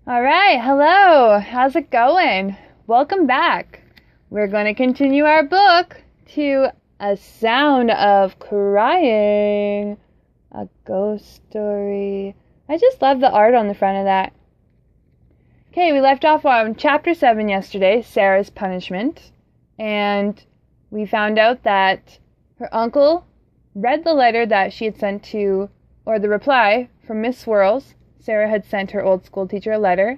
All right, hello. How's it going? Welcome back. We're going to continue our book to A Sound of Crying, a ghost story. I just love the art on the front of that. Okay, we left off on chapter 7 yesterday, Sarah's punishment, and we found out that her uncle read the letter that she had sent to, or the reply from Miss Swirls. Sarah had sent her old school teacher a letter,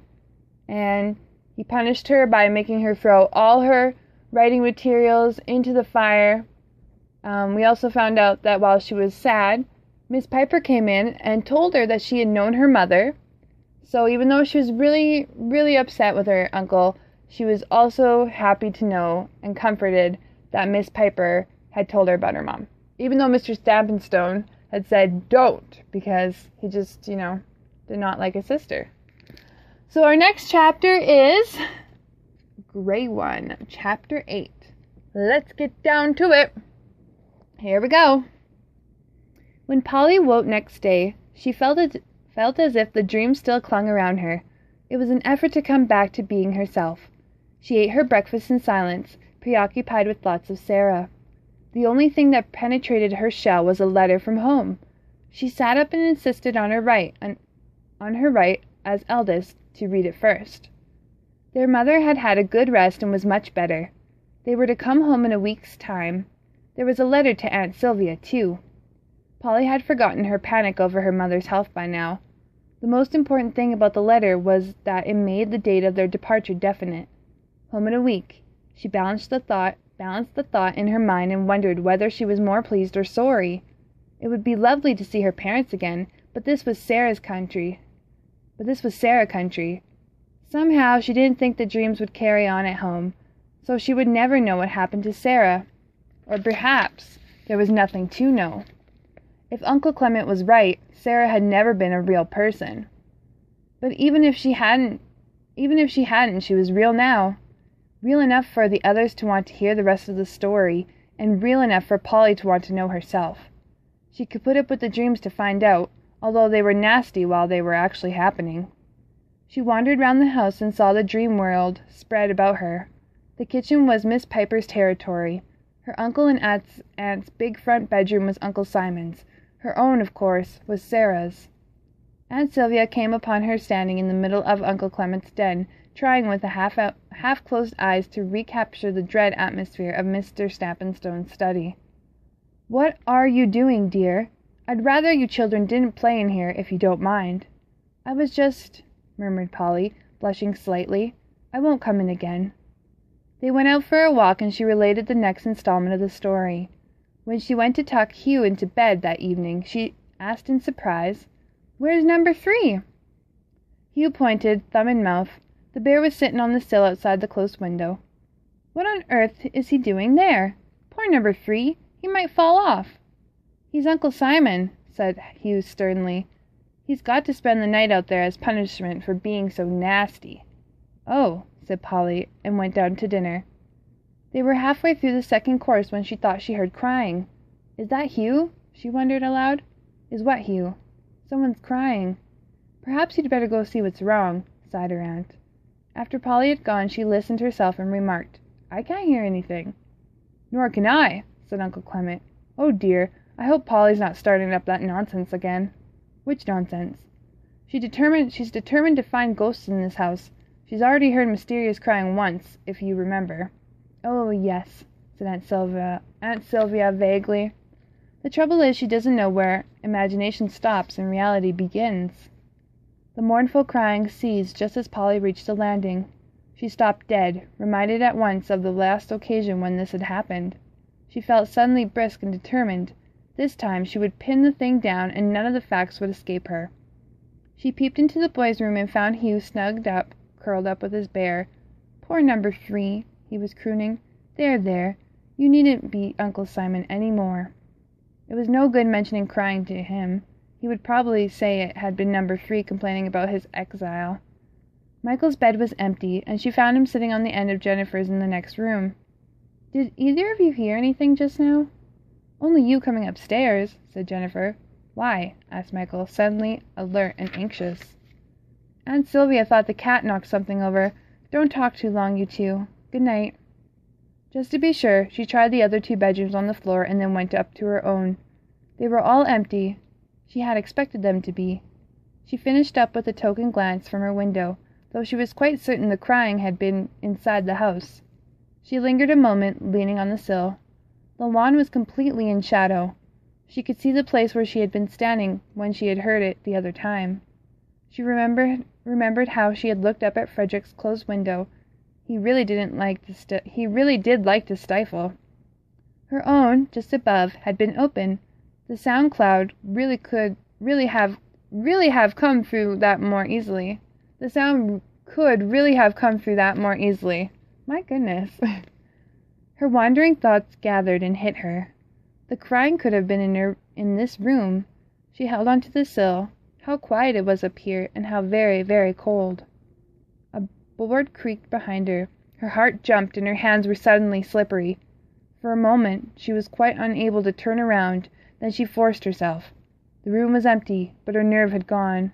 and he punished her by making her throw all her writing materials into the fire. We also found out that while she was sad, Miss Piper came in and told her that she had known her mother. So even though she was really, really upset with her uncle, she was also happy to know and comforted that Miss Piper had told her about her mom. Even though Mr. Stappenstone had said don't, because he just, did not like his sister. So our next chapter is Grey One, chapter 8. Let's get down to it. Here we go. When Polly woke next day, she felt as if the dream still clung around her. It was an effort to come back to being herself. She ate her breakfast in silence, preoccupied with thoughts of Sarah. The only thing that penetrated her shell was a letter from home. She sat up and insisted on her right as eldest to read it first. Their mother had had a good rest and was much better. They were to come home in a week's time. There was a letter to Aunt Sylvia, too. Polly had forgotten her panic over her mother's health by now. The most important thing about the letter was that it made the date of their departure definite. Home in a week. She balanced the thought in her mind and wondered whether she was more pleased or sorry. It would be lovely to see her parents again, but this was Sarah country. Somehow she didn't think the dreams would carry on at home, so she would never know what happened to Sarah. Or perhaps there was nothing to know. If Uncle Clement was right, Sarah had never been a real person. But even if she hadn't, she was real now. Real enough for the others to want to hear the rest of the story, and real enough for Polly to want to know herself. She could put up with the dreams to find out, although they were nasty while they were actually happening. She wandered round the house and saw the dream world spread about her. The kitchen was Miss Piper's territory. Her uncle and aunt's big front bedroom was Uncle Simon's. Her own, of course, was Sarah's. Aunt Sylvia came upon her standing in the middle of Uncle Clement's den, trying with half-closed eyes to recapture the dread atmosphere of Mr. Stappenstone's study. "What are you doing, dear? I'd rather you children didn't play in here, if you don't mind." "I was just," murmured Polly, blushing slightly. "I won't come in again." They went out for a walk, and she related the next installment of the story. When she went to tuck Hugh into bed that evening, she asked in surprise, "Where's number 3?" Hugh pointed, thumb in mouth. The bear was sitting on the sill outside the closed window. "What on earth is he doing there? Poor number 3. He might fall off." "He's Uncle Simon," said Hugh sternly. "He's got to spend the night out there as punishment for being so nasty." "Oh," said Polly, and went down to dinner. They were halfway through the second course when she thought she heard crying. "Is that Hugh?" she wondered aloud. "Is what, Hugh?" "Someone's crying." "Perhaps you'd better go see what's wrong," sighed her aunt. After Polly had gone, she listened herself and remarked, "I can't hear anything." "Nor can I," said Uncle Clement. "Oh dear, I hope Polly's not starting up that nonsense again." "Which nonsense?" She's determined to find ghosts in this house. She's already heard mysterious crying once, if you remember." "Oh, yes," said Aunt Sylvia vaguely. "The trouble is she doesn't know where imagination stops and reality begins." The mournful crying ceased just as Polly reached the landing. She stopped dead, reminded at once of the last occasion when this had happened. She felt suddenly brisk and determined. This time she would pin the thing down and none of the facts would escape her. She peeped into the boys' room and found Hugh curled up with his bear. "Poor number 3, he was crooning. There, you needn't beat Uncle Simon any more." It was no good mentioning crying to him. He would probably say it had been number 3 complaining about his exile. Michael's bed was empty, and she found him sitting on the end of Jennifer's in the next room. "Did either of you hear anything just now?" "Only you coming upstairs," said Jennifer. "Why?" asked Michael, suddenly alert and anxious. Aunt Sylvia thought the cat knocked something over. Don't talk too long, you two. Good night." Just to be sure, she tried the other 2 bedrooms on the floor and then went up to her own. They were all empty. She had expected them to be. She finished up with a token glance from her window, though she was quite certain the crying had been inside the house. She lingered a moment, leaning on the sill. The lawn was completely in shadow. She could see the place where she had been standing when she had heard it the other time. She remembered how she had looked up at Frederick's closed window. He really did like to stifle. Her own, just above, had been open. The sound cloud could really have come through that more easily. The sound could really have come through that more easily. My goodness. Her wandering thoughts gathered and hit her. The crying could have been in this room. She held onto the sill. How quiet it was up here, and how very, very cold. A board creaked behind her. Her heart jumped, and her hands were suddenly slippery. For a moment she was quite unable to turn around. Then she forced herself. The room was empty, but her nerve had gone.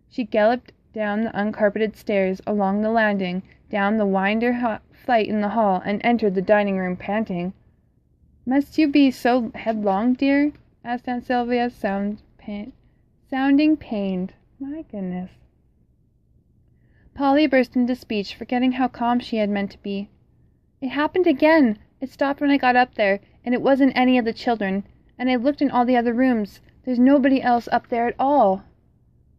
She galloped down the uncarpeted stairs, along the landing, down the winding flight in the hall, and entered the dining room, panting. "Must you be so headlong, dear?" asked Aunt Sylvia, sounding pained. My goodness. Polly burst into speech, forgetting how calm she had meant to be. "It happened again. It stopped when I got up there, and it wasn't any of the children. And I looked in all the other rooms. There's nobody else up there at all."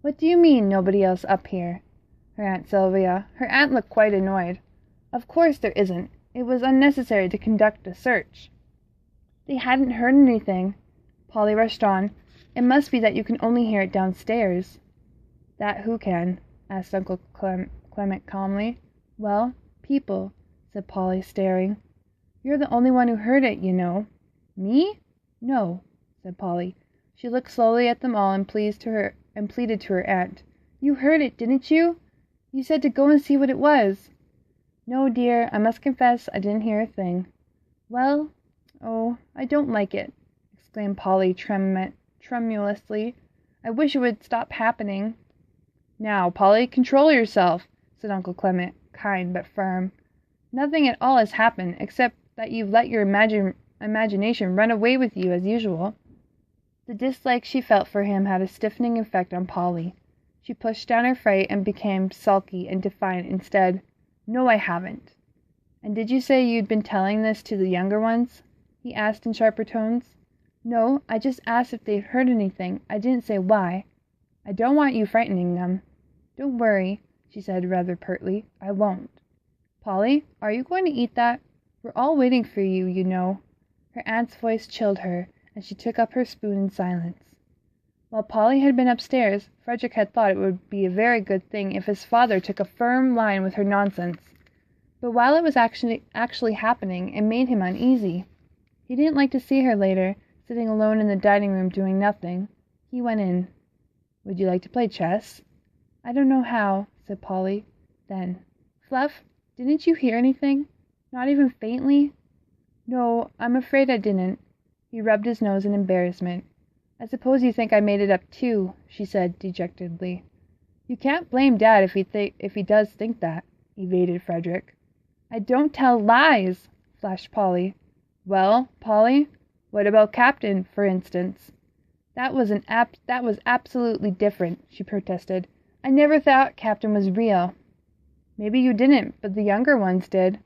"What do you mean, nobody else up here?" Her aunt looked quite annoyed. "Of course there isn't. It was unnecessary to conduct a search." "They hadn't heard anything," Polly rushed on. "It must be that you can only hear it downstairs." "That who can?" asked Uncle Clement calmly. "Well, people," said Polly, staring. "You're the only one who heard it, you know." "Me?" "No," said Polly. She looked slowly at them all and pleaded to her aunt. "You heard it, didn't you? You said to go and see what it was." "No, dear, I must confess I didn't hear a thing." "Well, I don't like it," exclaimed Polly tremulously. "I wish it would stop happening." "Now, Polly, control yourself," said Uncle Clement, kind but firm. "Nothing at all has happened, except that you've let your imagination run away with you as usual." The dislike she felt for him had a stiffening effect on Polly. She pushed down her fright and became sulky and defiant instead. "No, I haven't." "And did you say you'd been telling this to the younger ones?" he asked in sharper tones. "No, I just asked if they'd heard anything. I didn't say why. I don't want you frightening them." "Don't worry," she said rather pertly. "I won't." "Polly, are you going to eat that? We're all waiting for you, you know." Her aunt's voice chilled her, and she took up her spoon in silence. While Polly had been upstairs, Frederick had thought it would be a very good thing if his father took a firm line with her nonsense. But while it was actually happening, it made him uneasy. He didn't like to see her later, sitting alone in the dining room doing nothing. He went in. "Would you like to play chess?" "I don't know how," said Polly. Then, "Fluff, didn't you hear anything? Not even faintly?" "No, I'm afraid I didn't." He rubbed his nose in embarrassment. "I suppose you think I made it up too," she said dejectedly. "You can't blame Dad if he does think that," evaded Frederick. "I don't tell lies," flashed Polly. "Well, Polly, what about Captain, for instance?" That was absolutely different," she protested. "I never thought Captain was real." "Maybe you didn't, but the younger ones did."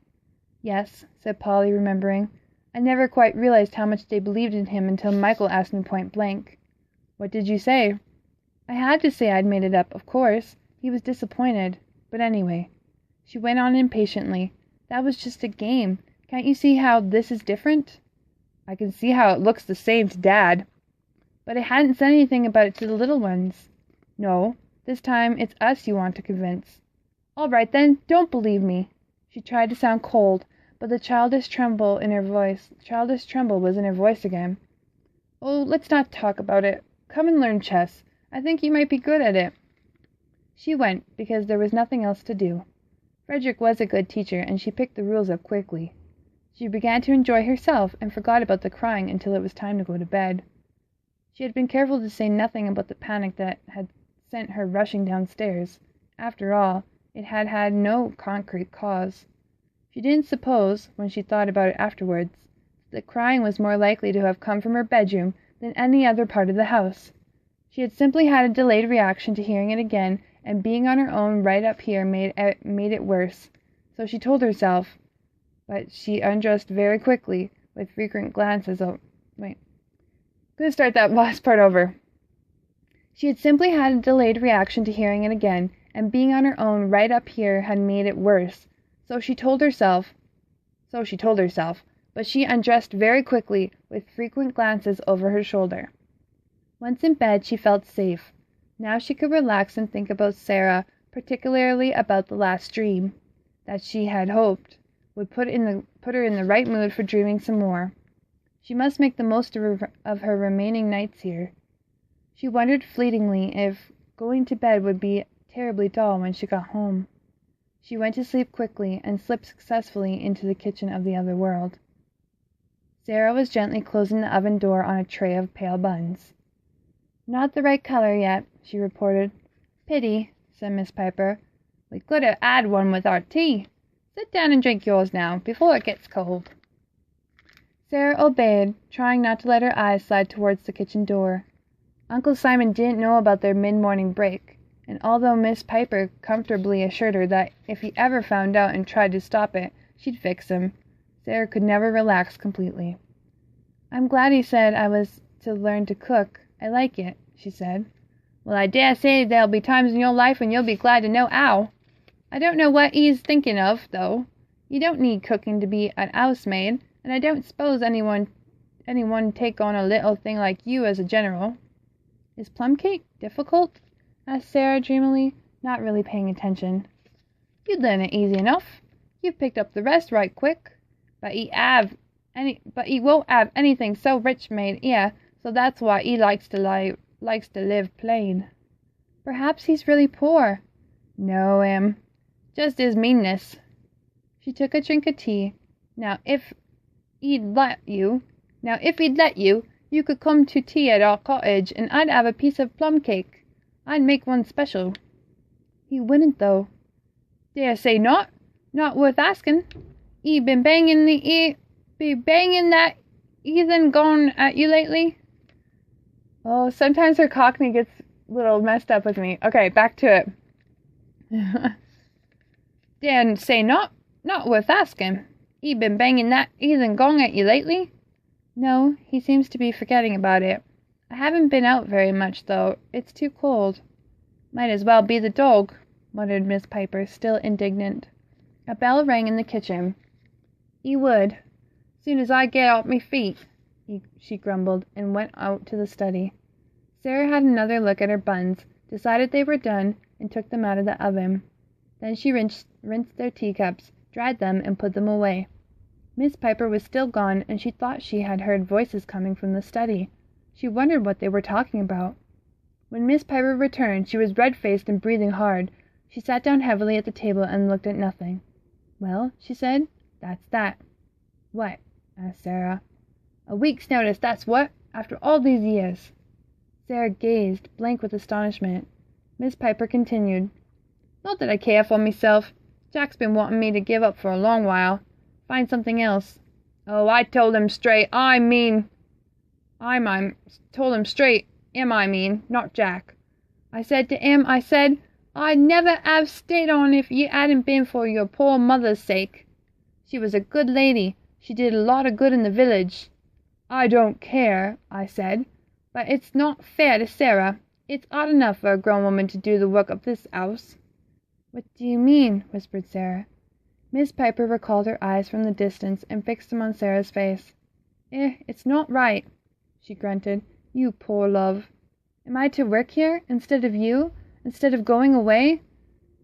"Yes," said Polly, remembering. "I never quite realized how much they believed in him until Michael asked me point blank." "What did you say?" "I had to say I'd made it up, of course. He was disappointed. But anyway," she went on impatiently, "that was just a game. Can't you see how this is different?" "I can see how it looks the same to Dad." "But I hadn't said anything about it to the little ones." "No, this time it's us you want to convince." "All right then, don't believe me." She tried to sound cold, but the childish tremble was in her voice again. "Oh, let's not talk about it. Come and learn chess. I think you might be good at it." She went, because there was nothing else to do. Frederick was a good teacher, and she picked the rules up quickly. She began to enjoy herself, and forgot about the crying until it was time to go to bed. She had been careful to say nothing about the panic that had sent her rushing downstairs. After all, it had had no concrete cause. She didn't suppose, when she thought about it afterwards, that crying was more likely to have come from her bedroom than any other part of the house. She had simply had a delayed reaction to hearing it again, and being on her own right up here made it worse. So she told herself, but she undressed very quickly, with frequent glances of... Gonna start that last part over. She had simply had a delayed reaction to hearing it again, and being on her own right up here had made it worse. So she told herself, but she undressed very quickly, with frequent glances over her shoulder. Once in bed, she felt safe. Now she could relax and think about Sarah, particularly about the last dream, that she had hoped would put her in the right mood for dreaming some more. She must make the most of her remaining nights here. She wondered fleetingly if going to bed would be terribly dull when she got home. She went to sleep quickly and slipped successfully into the kitchen of the other world. Sarah was gently closing the oven door on a tray of pale buns. "Not the right color yet," she reported. "Pity," said Miss Piper. "We could have had one with our tea. Sit down and drink yours now, before it gets cold." Sarah obeyed, trying not to let her eyes slide towards the kitchen door. Uncle Simon didn't know about their mid-morning break, and although Miss Piper comfortably assured her that if he ever found out and tried to stop it, she'd fix him, Sarah could never relax completely. "I'm glad he said I was to learn to cook. I like it," she said. "Well, I dare say there'll be times in your life when you'll be glad to know 'ow. I don't know what 'e's thinking of, though. You don't need cooking to be an 'ousemaid, and I don't suppose anyone take on a little thing like you as a general." "Is plum cake difficult?" asked Sarah dreamily, not really paying attention. "You'd learn it easy enough. You've picked up the rest right quick. But he won't have anything so rich made here, so that's why he likes to live plain." "Perhaps he's really poor." "No, just his meanness." She took a drink of tea. Now if he'd let you, you could come to tea at our cottage, and I'd have a piece of plum cake. I'd make one special." "He wouldn't, though." "Dare say not. Not worth asking. He been banging that heathen gone at you lately?" Oh, sometimes her Cockney gets a little messed up with me. Okay, back to it. "Dare say not. Not worth asking. He been banging that heathen gong at you lately?" "No, he seems to be forgetting about it. I haven't been out very much, though. It's too cold." "Might as well be the dog," muttered Miss Piper, still indignant. A bell rang in the kitchen. "He would, soon as I get off me feet," she grumbled, and went out to the study. Sarah had another look at her buns, decided they were done, and took them out of the oven. Then she rinsed their teacups, dried them, and put them away. Miss Piper was still gone, and she thought she had heard voices coming from the study. She wondered what they were talking about. When Miss Piper returned, she was red-faced and breathing hard. She sat down heavily at the table and looked at nothing. "Well," she said, "that's that." "What?" asked Sarah. "A week's notice, that's what, after all these years." Sarah gazed, blank with astonishment. Miss Piper continued. "Not that I care for myself. Jack's been wanting me to give up for a long while. Find something else. Oh, I told him straight, told him straight, not Jack. I said to him, I'd never have stayed on if you hadn't been for your poor mother's sake. She was a good lady. She did a lot of good in the village. I don't care, I said, but it's not fair to Sarah. It's odd enough for a grown woman to do the work of this house." "What do you mean?" whispered Sarah. Miss Piper recalled her eyes from the distance and fixed them on Sarah's face. It's not right," she grunted. "You poor love. Am I to work here, instead of you? Instead of going away?"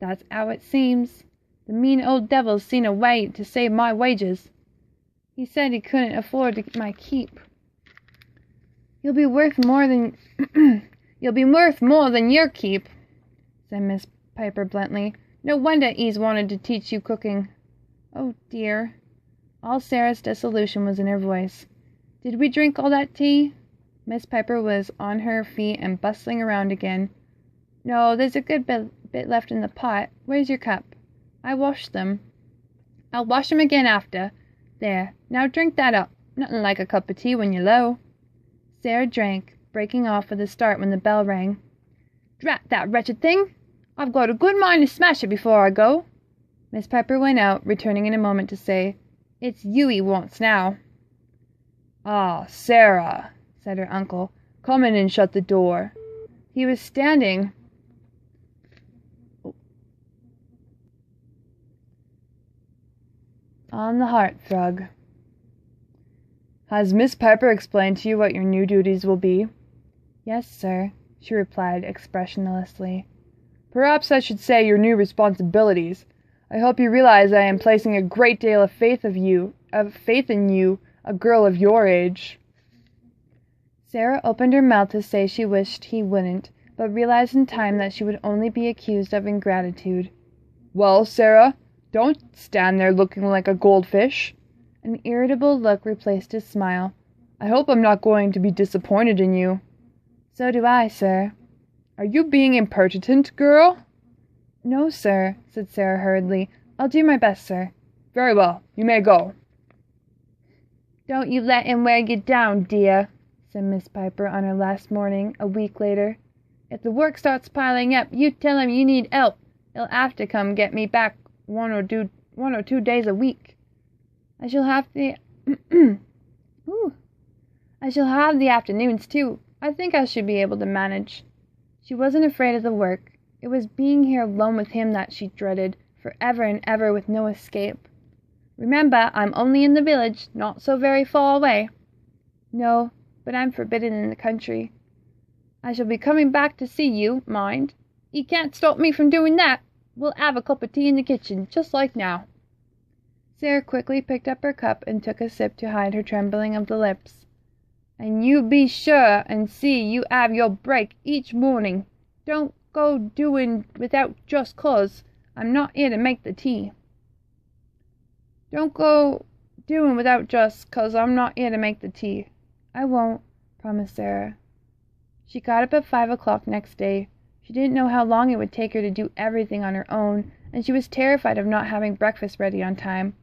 "That's how it seems. The mean old devil's seen a way to save my wages. He said he couldn't afford my keep." You'll be worth more than your keep," said Miss Piper bluntly. "No wonder he's wanted to teach you cooking." "Oh, dear." All Sarah's disillusion was in her voice. "Did we drink all that tea?" Miss Piper was on her feet and bustling around again. "No, there's a good bit left in the pot. Where's your cup? I washed them. I'll wash 'em again after. There, now drink that up. Nothing like a cup of tea when you're low. Sarah drank, breaking off with a start when the bell rang. Drat that wretched thing! I've got a good mind to smash it before I go. Miss Piper went out, returning in a moment to say, It's you he wants now. Ah, Sarah, said her uncle. Come in and shut the door. He was standing on the hearthrug. Has Miss Piper explained to you what your new duties will be? Yes, sir, she replied expressionlessly. Perhaps I should say your new responsibilities. I hope you realize I am placing a great deal of faith in you, a girl of your age. Sarah opened her mouth to say she wished he wouldn't, but realized in time that she would only be accused of ingratitude. Well, Sarah, don't stand there looking like a goldfish. An irritable look replaced his smile. I hope I'm not going to be disappointed in you. So do I, sir. Are you being impertinent, girl? No, sir, said Sarah hurriedly. I'll do my best, sir. Very well, you may go. Don't you let him wear you down, dear, said Miss Piper on her last morning, a week later. If the work starts piling up, you tell him you need help. He'll have to come get me back one or two days a week. I shall have the afternoons too. I think I should be able to manage. She wasn't afraid of the work. It was being here alone with him that she dreaded, forever and ever with no escape. Remember, I'm only in the village, not so very far away. No, but I'm forbidden in the country. I shall be coming back to see you, mind. You can't stop me from doing that. We'll have a cup of tea in the kitchen, just like now. Sarah quickly picked up her cup and took a sip to hide her trembling of the lips. And you be sure and see you have your break each morning. Don't go doing without just 'cause I'm not here to make the tea. Don't go doing without just 'cause I'm not here to make the tea. I won't, promised Sarah. She got up at 5 o'clock next day. She didn't know how long it would take her to do everything on her own, and she was terrified of not having breakfast ready on time.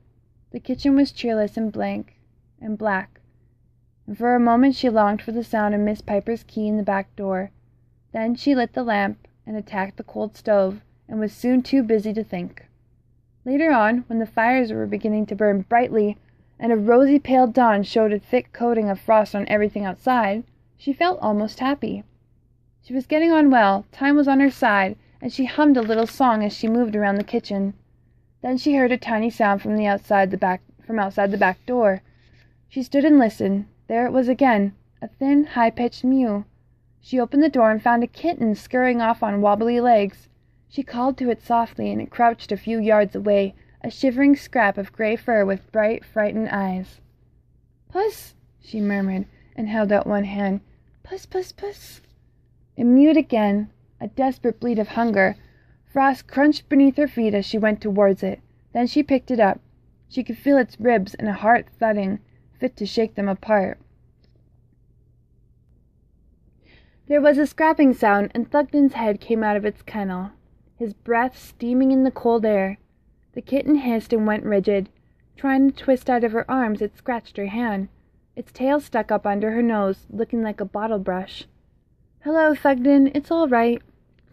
The kitchen was cheerless and black, and for a moment she longed for the sound of Miss Piper's key in the back door. Then she lit the lamp and attacked the cold stove, and was soon too busy to think. Later on, when the fires were beginning to burn brightly, and a rosy pale dawn showed a thick coating of frost on everything outside, she felt almost happy. She was getting on well, time was on her side, and she hummed a little song as she moved around the kitchen. Then she heard a tiny sound from outside the back door. She stood and listened. There it was again, a thin, high-pitched mew. She opened the door and found a kitten scurrying off on wobbly legs. She called to it softly, and it crouched a few yards away, a shivering scrap of gray fur with bright, frightened eyes. "Puss," she murmured, and held out one hand. "Puss, puss, puss." It mewed again, a desperate bleat of hunger. Frost crunched beneath her feet as she went towards it. Then she picked it up. She could feel its ribs and a heart thudding, fit to shake them apart. There was a scrapping sound, and Thugden's head came out of its kennel, his breath steaming in the cold air. The kitten hissed and went rigid. Trying to twist out of her arms, it scratched her hand. Its tail stuck up under her nose, looking like a bottle brush. "Hello, Thugden, it's all right,"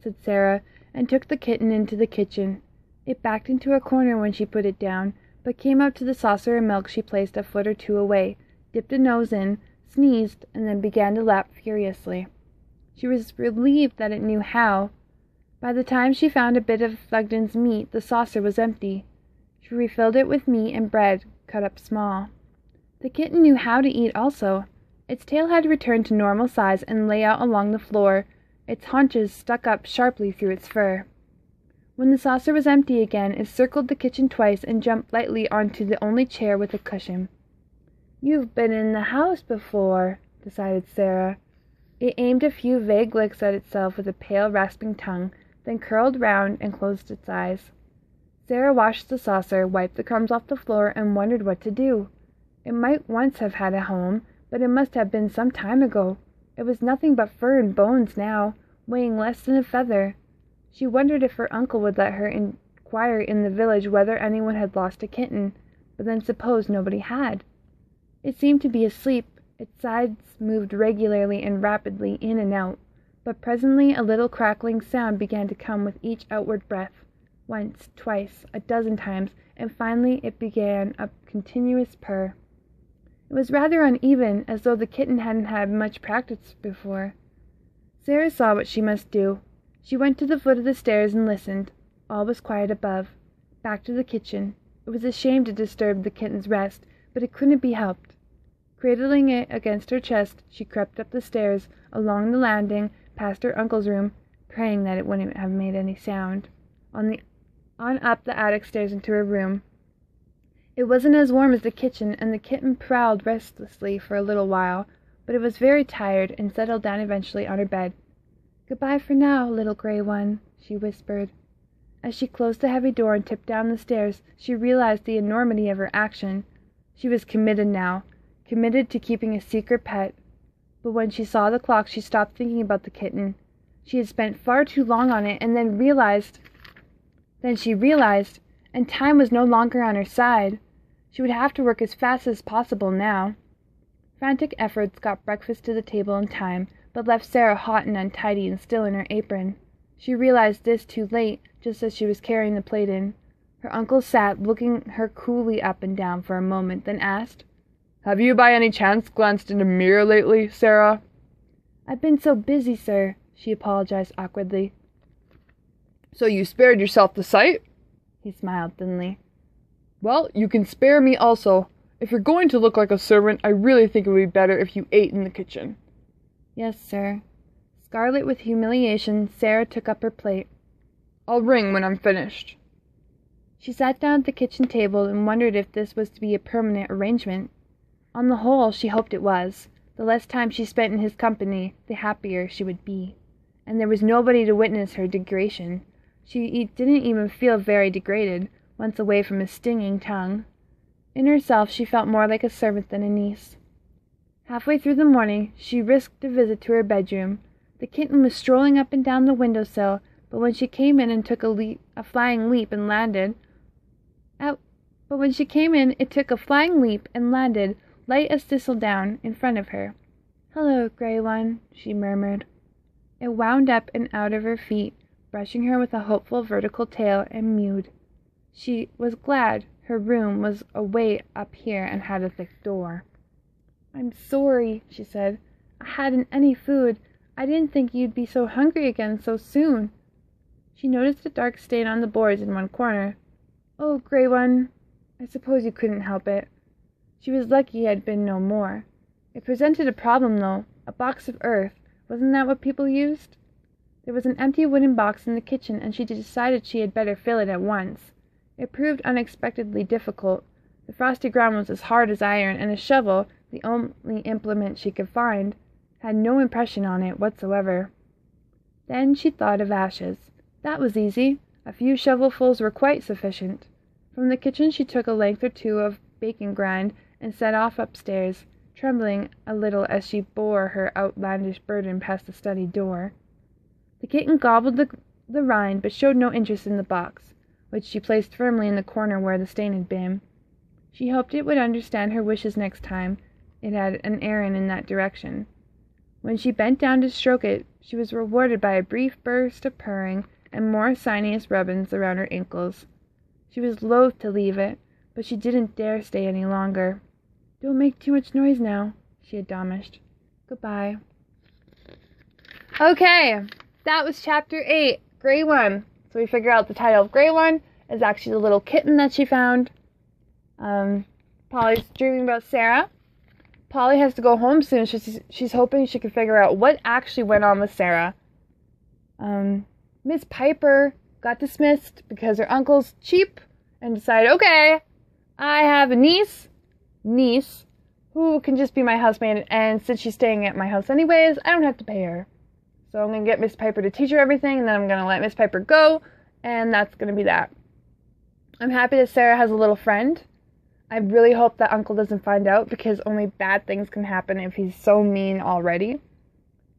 said Sarah, and took the kitten into the kitchen. It backed into a corner when she put it down, but came up to the saucer of milk she placed a foot or two away, dipped a nose in, sneezed, and then began to lap furiously. She was relieved that it knew how. By the time she found a bit of Thugden's meat, the saucer was empty. She refilled it with meat and bread, cut up small. The kitten knew how to eat also. Its tail had returned to normal size and lay out along the floor, its haunches stuck up sharply through its fur. When the saucer was empty again, it circled the kitchen twice and jumped lightly onto the only chair with a cushion. "You've been in the house before," decided Sarah. It aimed a few vague licks at itself with a pale, rasping tongue, then curled round and closed its eyes. Sarah washed the saucer, wiped the crumbs off the floor, and wondered what to do. It might once have had a home, but it must have been some time ago. It was nothing but fur and bones now, weighing less than a feather. She wondered if her uncle would let her inquire in the village whether anyone had lost a kitten, but then suppose nobody had. It seemed to be asleep. Its sides moved regularly and rapidly in and out, but presently a little crackling sound began to come with each outward breath, once, twice, a dozen times, and finally it began a continuous purr. It was rather uneven, as though the kitten hadn't had much practice before. Sarah saw what she must do. She went to the foot of the stairs and listened. All was quiet above. Back to the kitchen. It was a shame to disturb the kitten's rest, but it couldn't be helped. Cradling it against her chest, she crept up the stairs, along the landing, past her uncle's room, praying that it wouldn't have made any sound, on up the attic stairs into her room. It wasn't as warm as the kitchen, and the kitten prowled restlessly for a little while, but it was very tired and settled down eventually on her bed. "Goodbye for now, little gray one," she whispered. As she closed the heavy door and tipped down the stairs, she realized the enormity of her action. She was committed now, committed to keeping a secret pet. But when she saw the clock, she stopped thinking about the kitten. She had spent far too long on it, and then she realized, and time was no longer on her side. She would have to work as fast as possible now. Frantic efforts got breakfast to the table in time, but left Sarah hot and untidy and still in her apron. She realized this too late, just as she was carrying the plate in. Her uncle sat, looking her coolly up and down for a moment, then asked, "Have you by any chance glanced in a mirror lately, Sarah?" "I've been so busy, sir," she apologized awkwardly. "So you spared yourself the sight?" He smiled thinly. "Well, you can spare me also. If you're going to look like a servant, I really think it would be better if you ate in the kitchen." "Yes, sir." Scarlet with humiliation, Sarah took up her plate. "I'll ring when I'm finished." She sat down at the kitchen table and wondered if this was to be a permanent arrangement. On the whole, she hoped it was. The less time she spent in his company, the happier she would be. And there was nobody to witness her degradation. She didn't even feel very degraded, once away from his stinging tongue. In herself, she felt more like a servant than a niece. Halfway through the morning, she risked a visit to her bedroom. The kitten was strolling up and down the window-sill, but when she came in, it took a flying leap and landed, light as thistledown, in front of her. "Hello, gray one," she murmured. It wound up and out of her feet, brushing her with a hopeful vertical tail, and mewed. She was glad her room was away up here and had a thick door. "I'm sorry," she said. "I hadn't any food. I didn't think you'd be so hungry again so soon." She noticed a dark stain on the boards in one corner. "Oh, gray one, I suppose you couldn't help it." She was lucky it had been no more. It presented a problem, though. A box of earth. Wasn't that what people used? There was an empty wooden box in the kitchen, and she decided she had better fill it at once. It proved unexpectedly difficult. The frosty ground was as hard as iron, and a shovel, the only implement she could find, had no impression on it whatsoever. Then she thought of ashes. That was easy. A few shovelfuls were quite sufficient. From the kitchen she took a length or two of bacon grind and set off upstairs, trembling a little as she bore her outlandish burden past the study door. The kitten gobbled the rind, but showed no interest in the box, which she placed firmly in the corner where the stain had been. She hoped it would understand her wishes next time it had an errand in that direction. When she bent down to stroke it, she was rewarded by a brief burst of purring and more sinuous rubbings around her ankles. She was loath to leave it, but she didn't dare stay any longer. "Don't make too much noise now," she admonished. "Goodbye." Okay, that was Chapter 8, Gray One. So we figure out the title of Gray One is actually the little kitten that she found. Polly's dreaming about Sarah. Polly has to go home soon. She's hoping she can figure out what actually went on with Sarah. Miss Piper got dismissed because her uncle's cheap and decided, okay, I have a niece who can just be my housemaid, and since she's staying at my house anyways, I don't have to pay her. So I'm going to get Miss Piper to teach her everything, and then I'm going to let Miss Piper go, and that's going to be that. I'm happy that Sarah has a little friend. I really hope that Uncle doesn't find out, because only bad things can happen if he's so mean already.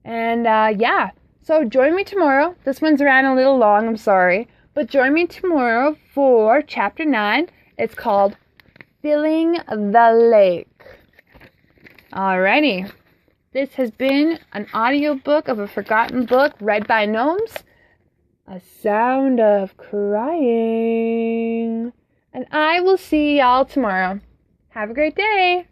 And, yeah, So join me tomorrow. This one's ran a little long, I'm sorry. But join me tomorrow for Chapter 9. It's called Filling the Lake. Alrighty. This has been an audiobook of a forgotten book read by gnomes. A sound of crying. And I will see y'all tomorrow. Have a great day.